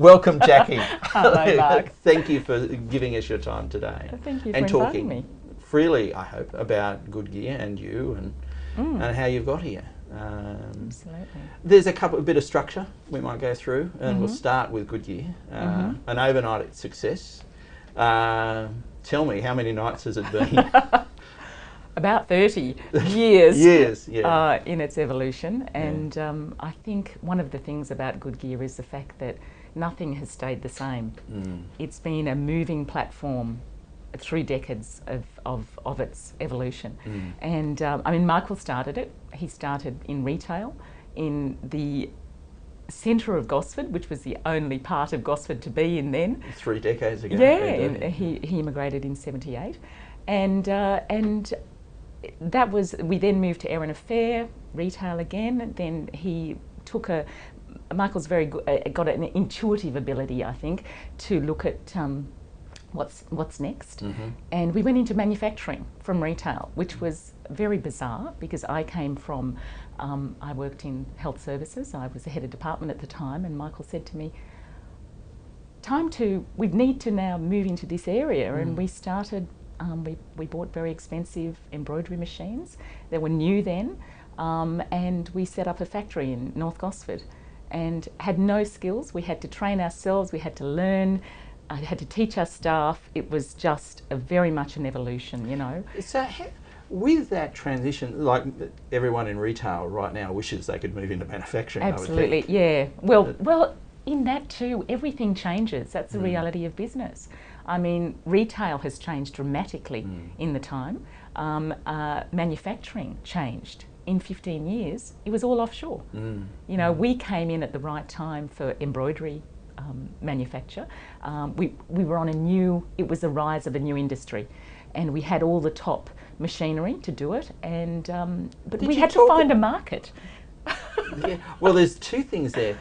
Welcome, Jackie. Hello, Mark. Thank you for giving us your time today. Thank you for and inviting talking me. freely, I hope, about Good Gear and you and how you've got here. Absolutely. There's a bit of structure we might go through, and we'll start with Good Gear, an overnight success. Tell me, how many nights has it been? About 30 years, in its evolution, and I think one of the things about Good Gear is the fact that nothing has stayed the same. It's been a moving platform through decades of its evolution. And I mean, Michael started it. He started in retail in the centre of Gosford, which was the only part of Gosford to be in then. 3 decades ago. Yeah, and he immigrated in '78, and that was, we then moved to Erin Affair, retail again. Then he took Michael's very good, got an intuitive ability, I think, to look at what's next. And we went into manufacturing from retail, which was very bizarre because I came from, I worked in health services. I was the head of department at the time, and Michael said to me, we need to now move into this area. And we started, we bought very expensive embroidery machines. They were new then, and we set up a factory in North Gosford and had no skills. We had to train ourselves, we had to learn, I had to teach our staff. It was just very much an evolution, you know. So with that transition, like everyone in retail right now wishes they could move into manufacturing. Absolutely, I would think. yeah. Well, in that too, everything changes. That's the reality of business. I mean, retail has changed dramatically in the time. Manufacturing changed. In 15 years, it was all offshore. You know, we came in at the right time for embroidery manufacture. We were on it was the rise of a new industry, and we had all the top machinery to do it, and but we had to find a market. Yeah. Well, there's two things there,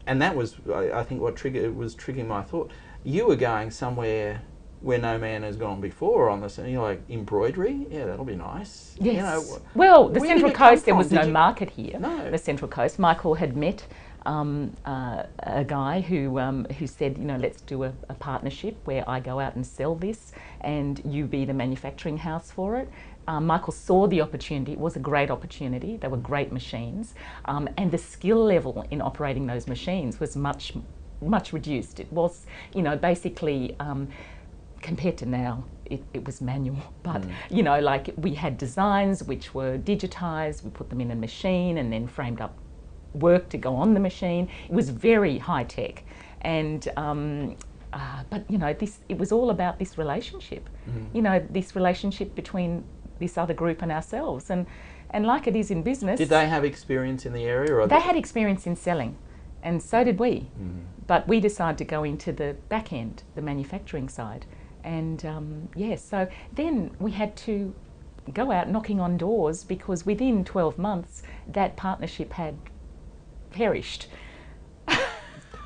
and that was, I think, what was triggering my thought. You were going somewhere where no man has gone before on this, and you're like, embroidery? Yeah, that'll be nice. Yes. You know, well, the Central Coast, there was no market here. No. The Central Coast. Michael had met a guy who said, you know, let's do a partnership where I go out and sell this and you be the manufacturing house for it. Michael saw the opportunity. It was a great opportunity. They were great machines, and the skill level in operating those machines was much reduced. It was, you know, basically compared to now, it was manual, but you know, like we had designs which were digitised. We put them in a machine and then framed up work to go on the machine. It was very high tech, and but you know, it was all about this relationship. You know, this relationship between this other group and ourselves, and like it is in business. Did they have experience in the area? Or they had experience in selling, and so did we. But we decided to go into the back end, the manufacturing side, and so then we had to go out knocking on doors because within 12 months that partnership had perished.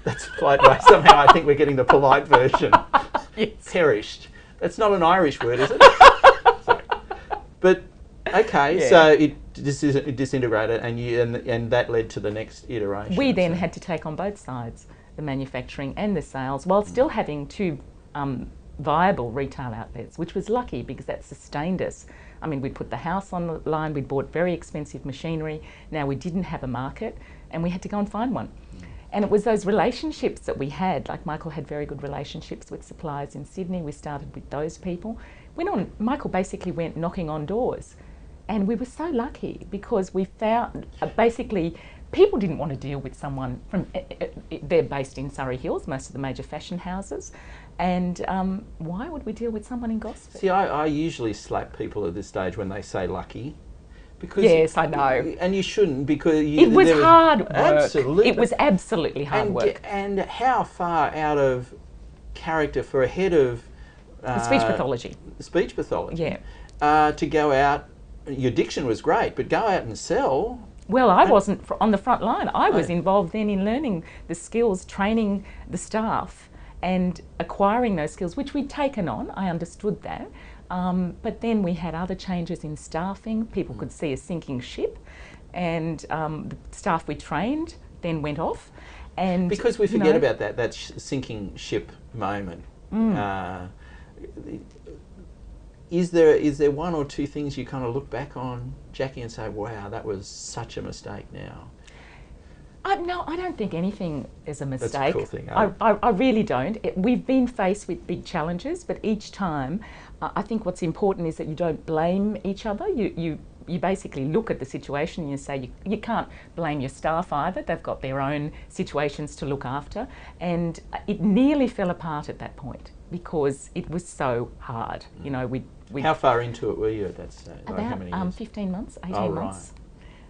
That's polite way. Somehow I think we're getting the polite version. Yes. Perished. That's not an Irish word, is it? Sorry. But okay, so it disintegrated, and that led to the next iteration. We then had to take on both sides, the manufacturing and the sales, while still having two viable retail outlets, which was lucky because that sustained us. I mean, we'd put the house on the line, we'd bought very expensive machinery, now we didn't have a market, and we had to go and find one. And it was those relationships that we had, like Michael had very good relationships with suppliers in Sydney. We started with those people. Michael basically went knocking on doors, and we were so lucky because we found, basically, people didn't want to deal with someone from, they're based in Surrey Hills, most of the major fashion houses, and why would we deal with someone in Gosford? See, I usually slap people at this stage when they say lucky. Because yes, I know. And you shouldn't, because it was hard work. Absolutely. It was absolutely hard work. And how far out of character for a head of speech pathology. Speech pathology. Yeah. To go out, your diction was great, but go out and sell. Well, I wasn't on the front line. I was involved then in learning the skills, training the staff, and acquiring those skills, which we'd taken on. I understood that. But then we had other changes in staffing. People could see a sinking ship, and the staff we trained then went off, And because we you forget know, about that sinking ship moment. Is there one or two things you kind of look back on, Jackie, and say, wow, that was such a mistake now? No, I don't think anything is a mistake. That's a cool thing. I really don't. We've been faced with big challenges, but each time, I think what's important is that you don't blame each other. You basically look at the situation and you say you can't blame your staff either. They've got their own situations to look after. And it nearly fell apart at that point because it was so hard. You know, we how far into it were you at that stage? about how many years? 15 months, 18 Oh, months. right.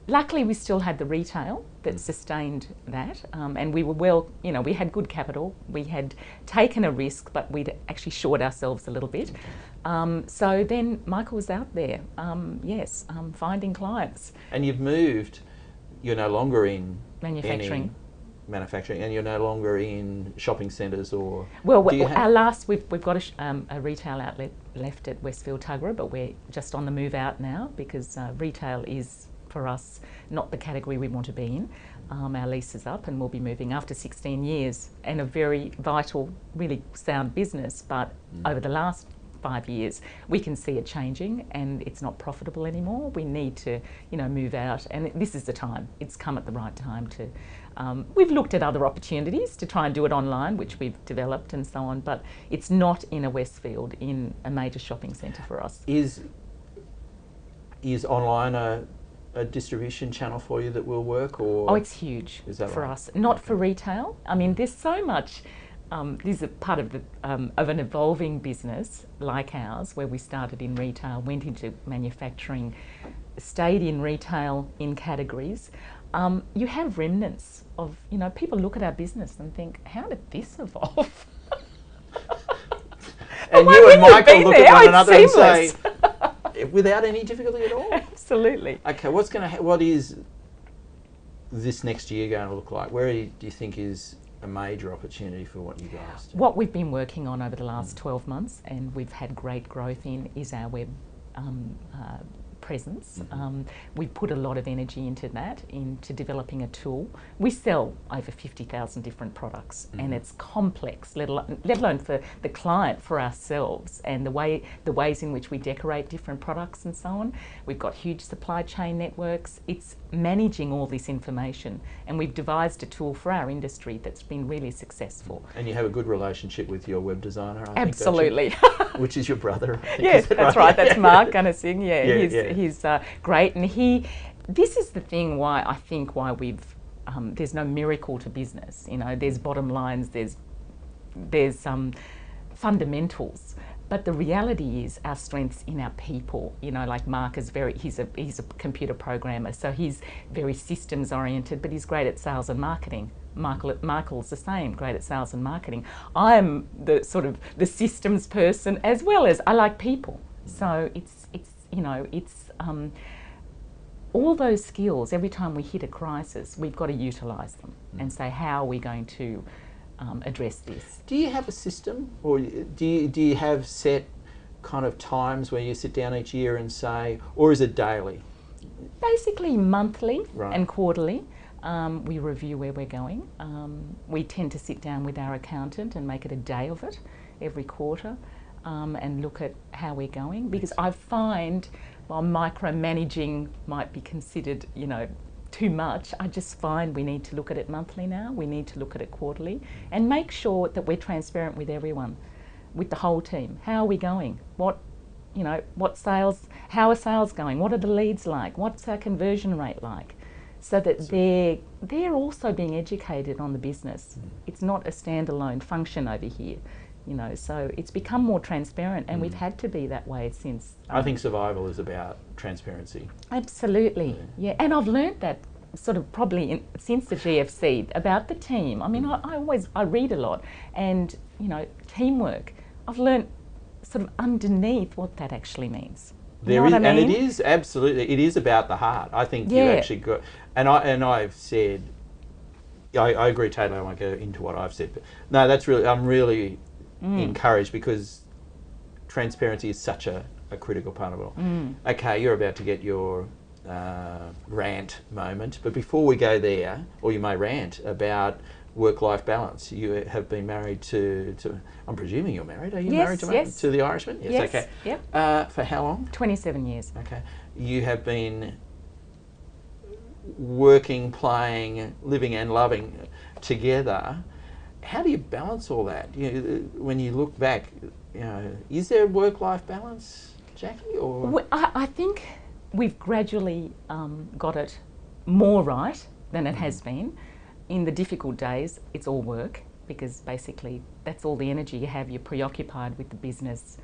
Luckily, we still had the retail that sustained that, and we were well, you know, we had good capital. We had taken a risk, but we'd actually shored ourselves a little bit. So then Michael was out there, finding clients. And you've moved, you're no longer in Manufacturing. any manufacturing, and you're no longer in shopping centres or... Well, do you our last, we've got a retail outlet left at Westfield Tuggerah, but we're just on the move out now because retail is, for us, not the category we want to be in. Our lease is up and we'll be moving after 16 years and a very vital, really sound business, but over the last 5 years we can see it changing and it's not profitable anymore. We need to, you know, move out, and this is the time. It's come at the right time to... we've looked at other opportunities to try and do it online, which we've developed and so on, but it's not in a Westfield, in a major shopping centre for us. Is online a distribution channel for you that will work, or...? Oh, it's huge for us. Not for retail. I mean, there's so much... this is a part of an evolving business like ours, where we started in retail, went into manufacturing, stayed in retail in categories. You have remnants of, you know, people look at our business and think, how did this evolve? And you and Michael look at one another and say, without any difficulty at all? Absolutely. Okay, what is this next year going to look like? Where do you think is a major opportunity for what you guys do? What we've been working on over the last 12 months and we've had great growth in is our web presence. We've put a lot of energy into that, into developing a tool. We sell over 50,000 different products and it's complex, let alone for the client, for ourselves, and the ways in which we decorate different products and so on. We've got huge supply chain networks. It's managing all this information, and we've devised a tool for our industry that's been really successful. And you have a good relationship with your web designer, I Absolutely. think, don't you? Which is your brother, I think. Yes, that's right. That's Mark Gunnarsing. He's great, and this is the thing why we've there's no miracle to business. You know, there's bottom lines, there's fundamentals, but the reality is our strengths in our people. You know, like Mark is he's a computer programmer, so he's very systems oriented, but he's great at sales and marketing. Michael's the same, great at sales and marketing. I'm the sort of the systems person, as well as I like people. So it's all those skills. Every time we hit a crisis, we've got to utilise them and say, how are we going to address this? Do you have a system, or do you have set kind of times where you sit down each year and say, or is it daily? Basically monthly Right. and quarterly. We review where we're going. We tend to sit down with our accountant and make it a day of it every quarter and look at how we're going, because I find while micromanaging might be considered, you know, too much, I just find we need to look at it monthly now. We need to look at it quarterly and make sure that we're transparent with everyone, with the whole team. How are we going? How are sales going? What are the leads like? What's our conversion rate like? So that they're also being educated on the business. It's not a standalone function over here, you know. So it's become more transparent, and we've had to be that way since. I think survival is about transparency. Absolutely, yeah. And I've learnt that sort of probably since the GFC about the team. I mean, I read a lot, and you know, teamwork. I've learnt sort of underneath what that actually means. There is, and it is absolutely, it is about the heart. I think you actually got, and I've said, I agree totally. I won't go into what I've said, but no, that's really, I'm really encouraged, because transparency is such a critical part of it all. Okay, you're about to get your rant moment, but before we go there, or you may rant about work-life balance. You have been married to I'm presuming you're married. Are you Yes, married yes. to the Irishman? Yes, Yes, okay. yep. For how long? 27 years. Okay. You have been working, playing, living and loving together. How do you balance all that? When you look back, is there work-life balance, Jackie? Or I think we've gradually got it more right than it has been. In the difficult days, it's all work, because basically that's all the energy you have. You're preoccupied with the business.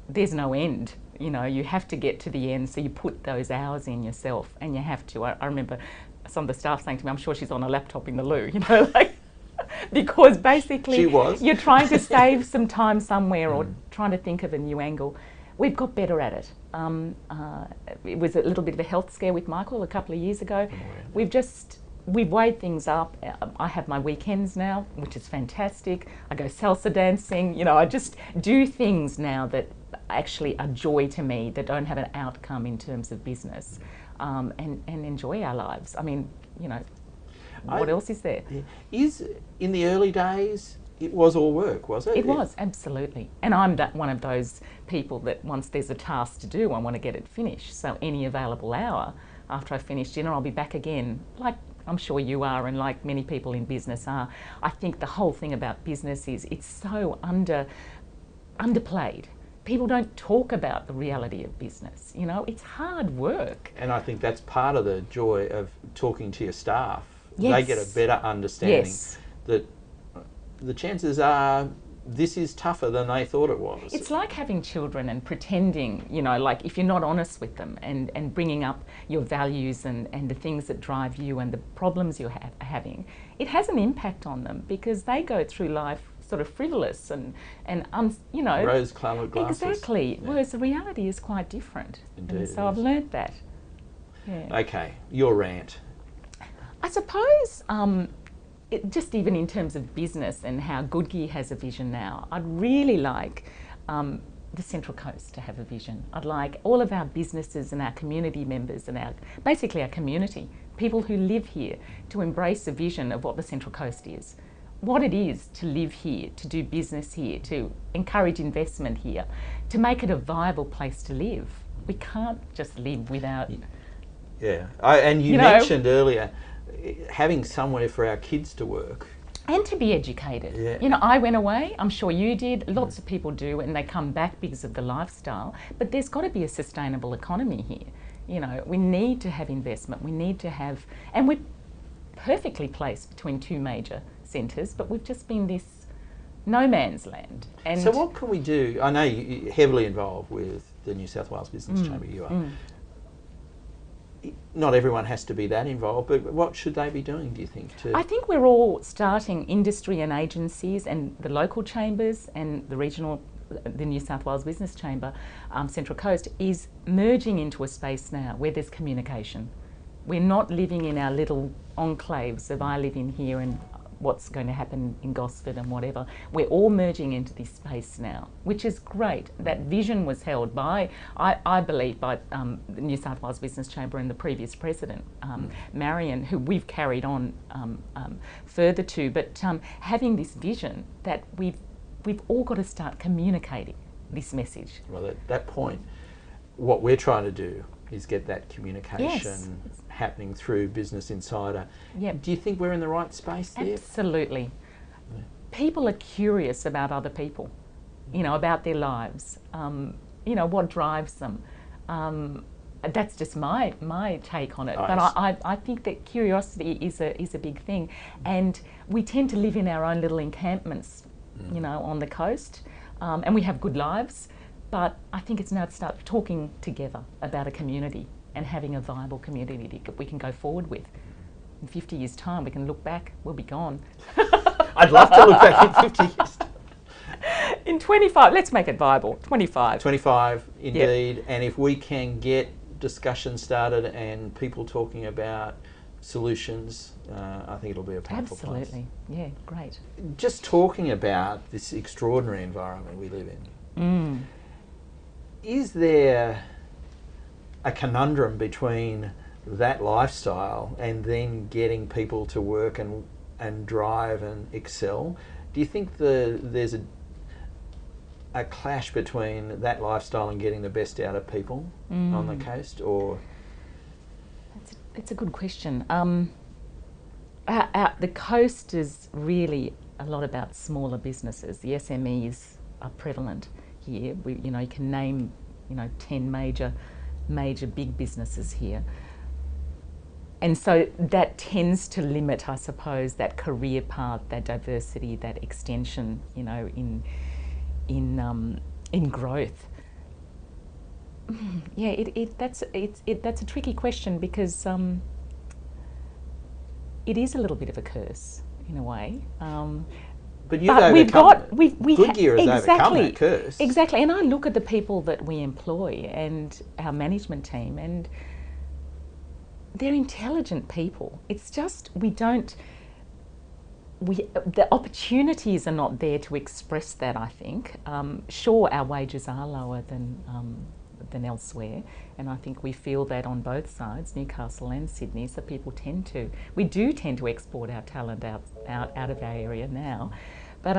There's no end. You have to get to the end, so you put those hours in yourself, and you have to. I remember some of the staff saying to me, I'm sure she's on a laptop in the loo, because basically she was. You're trying to save some time somewhere or trying to think of a new angle. We've got better at it. It was a little bit of a health scare with Michael a couple of years ago. We've weighed things up. I have my weekends now, which is fantastic. I go salsa dancing. I just do things now that actually are joy to me, that don't have an outcome in terms of business, and enjoy our lives. I mean, what else is there? Is in the early days, it was all work, was it? It was, absolutely. And I'm one of those people that once there's a task to do, I want to get it finished. So any available hour after I finish dinner, I'll be back again, like I'm sure you are, and like many people in business are. I think the whole thing about business is it's so underplayed. People don't talk about the reality of business. It's hard work. And I think that's part of the joy of talking to your staff. Yes. They get a better understanding Yes. that the chances are this is tougher than they thought it was. It's like having children and pretending, like if you're not honest with them and bringing up your values and the things that drive you and the problems you're having, it has an impact on them, because they go through life sort of frivolous and rose-coloured glasses. Exactly. Yeah. Whereas the reality is quite different. Indeed, and so I've learnt that. Yeah. Okay, your rant. I suppose, just even in terms of business and how Good Gear has a vision now, I'd really like the Central Coast to have a vision. I'd like all of our businesses and our community members and basically our community, people who live here, to embrace a vision of what the Central Coast is. What it is to live here, to do business here, to encourage investment here, to make it a viable place to live. We can't just live without... Yeah, and you mentioned earlier having somewhere for our kids to work. And to be educated. Yeah. I went away, I'm sure you did, lots of people do, and they come back because of the lifestyle, but there's got to be a sustainable economy here. We need to have investment, we need to have, and we're perfectly placed between two major centres, but we've just been this no man's land. And so what can we do? I know you're heavily involved with the New South Wales Business Chamber, you are. Not everyone has to be that involved, but what should they be doing, do you think? I think we're all starting, industry and agencies and the local chambers and the New South Wales Business Chamber, Central Coast, is merging into a space now where there's communication. We're not living in our little enclaves of I live in here and what's going to happen in Gosford and whatever. We're all merging into this space now, which is great. That vision was held by, I believe, by the New South Wales Business Chamber and the previous president, Marion, who we've carried on further to, but having this vision that we've all got to start communicating this message. Well, at that point, what we're trying to do is get that communication happening through Business Insider. Yep. Do you think we're in the right space there? Absolutely. Yeah. People are curious about other people, about their lives, what drives them. That's just my take on it. Nice. But I think that curiosity is a big thing, and we tend to live in our own little encampments, on the coast, and we have good lives. But I think it's now to start talking together about a community and having a viable community that we can go forward with. In 50 years' time, we can look back, we'll be gone. I'd love to look back in 50 years. In 25, let's make it viable, 25. 25, indeed. Yep. And if we can get discussion started and people talking about solutions, I think it'll be a powerful place. Absolutely, yeah, great. Just talking about this extraordinary environment we live in, is there a conundrum between that lifestyle and then getting people to work and and drive and excel. Do you think there's a clash between that lifestyle and getting the best out of people on the coast, or? It's a good question. The coast is really a lot about smaller businesses. The SMEs are prevalent here. You can name 10 major big businesses here. And so that tends to limit, I suppose, that career path, that diversity, that extension, in growth. Yeah, that's a tricky question, because it is a little bit of a curse in a way. But you've overcome it. Goodyear has overcome exactly, that curse. Exactly, and I look at the people that we employ and our management team, and they're intelligent people. It's just the opportunities are not there to express that, I think. Sure, our wages are lower than elsewhere, and I think we feel that on both sides, Newcastle and Sydney, so we do tend to export our talent out of our area now. But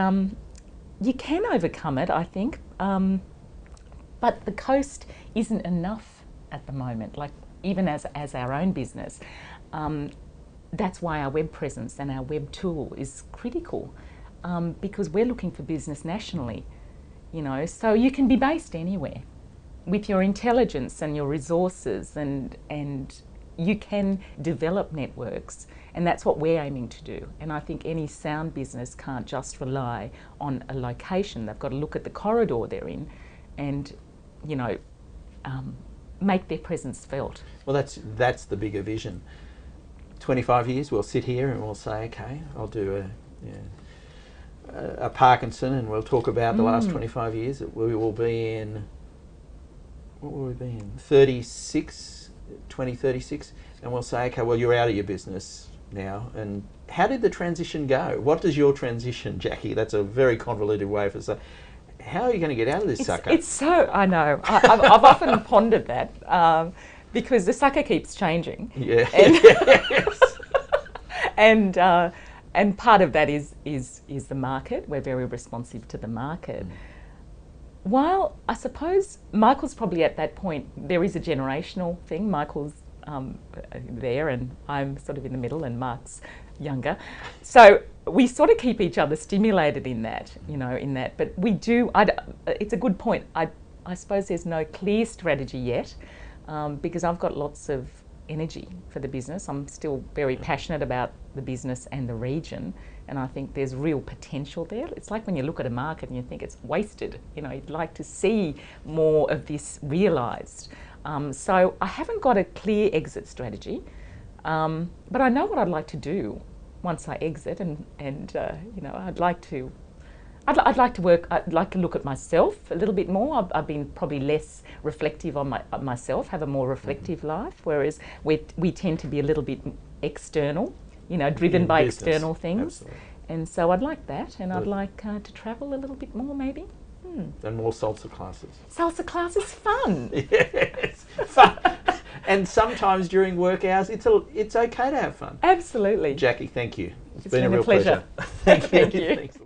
you can overcome it, I think. But the coast isn't enough at the moment, like even as our own business. That's why our web presence and our web tool is critical, because we're looking for business nationally, so you can be based anywhere with your intelligence and your resources, and you can develop networks, and that's what we're aiming to do. And I think any sound business can't just rely on a location. They've got to look at the corridor they're in and, make their presence felt. Well, that's the bigger vision. 25 years, we'll sit here and we'll say, okay, I'll do a Parkinson, and we'll talk about the last 25 years. We will be in, what will we be in? 2036, and we'll say, okay, well, you're out of your business now. And how did the transition go? What does your transition, Jackie? That's a very convoluted way of saying. How are you going to get out of this sucker? I know. I've often pondered that, because the sucker keeps changing. Yeah. And, and part of that is the market. We're very responsive to the market. While I suppose Michael's probably at that point, there is a generational thing. Michael's there, and I'm sort of in the middle, and Mark's younger. So we sort of keep each other stimulated in that, but we do, it's a good point. I suppose there's no clear strategy yet, because I've got lots of energy for the business. I'm still very passionate about the business and the region, and I think there's real potential there. It's like when you look at a market and you think it's wasted, you'd like to see more of this realised. So I haven't got a clear exit strategy, but I know what I'd like to do once I exit, and I'd like to work. I'd like to look at myself a little bit more. I've been probably less reflective on myself, have a more reflective life, whereas we tend to be a little bit external, driven by business, external things. Absolutely. And so I'd like that, and I'd like to travel a little bit more, maybe. And more salsa classes. Salsa class is fun. Yes, fun. And sometimes during work hours, it's okay to have fun. Absolutely. Jackie, thank you. It's been a real pleasure. Thank you. Thank you.